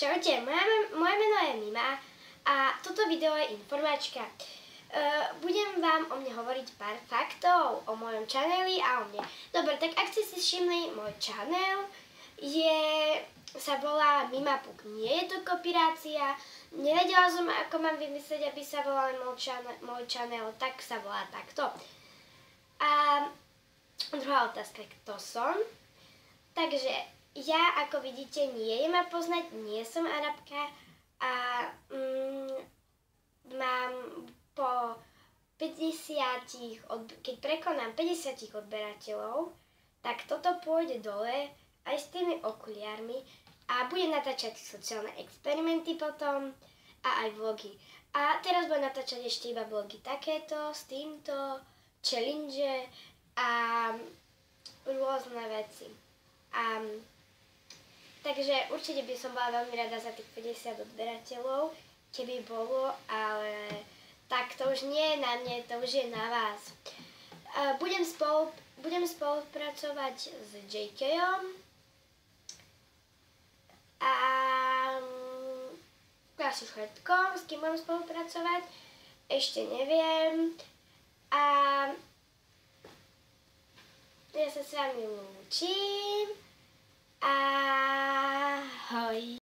Čaute, moje meno je Mima a toto video je informačka. Budem vám o mne hovoriť pár faktov o mojom channeli a o mne. Dobre, tak ak ste si všimli, môj channel sa volá Mima Puk. Nie je to kopírácia. Nevedela som, ako mám vymyslieť, aby sa volal môj channel, tak sa volá takto. A druhá otázka, kto som? Takže ja, ako vidíte, nie je ma poznať, nie som Arabka a mám po 50, keď prekonám 50 odberateľov, tak toto pôjde dole aj s tými okuliármi a budem natáčať sociálne experimenty potom a aj vlogy. A teraz budem natáčať ešte iba vlogy takéto, s týmto, challenge a rôzne veci. Takže určite by som bola veľmi rada za tých 50 odberateľov, keby bolo, ale tak to už nie je na mne, to už je na vás. Budem spolupracovať s JKom a asi všetko, s kým budem spolupracovať, ešte neviem. A ja sa s vami lúčim. Ahoj.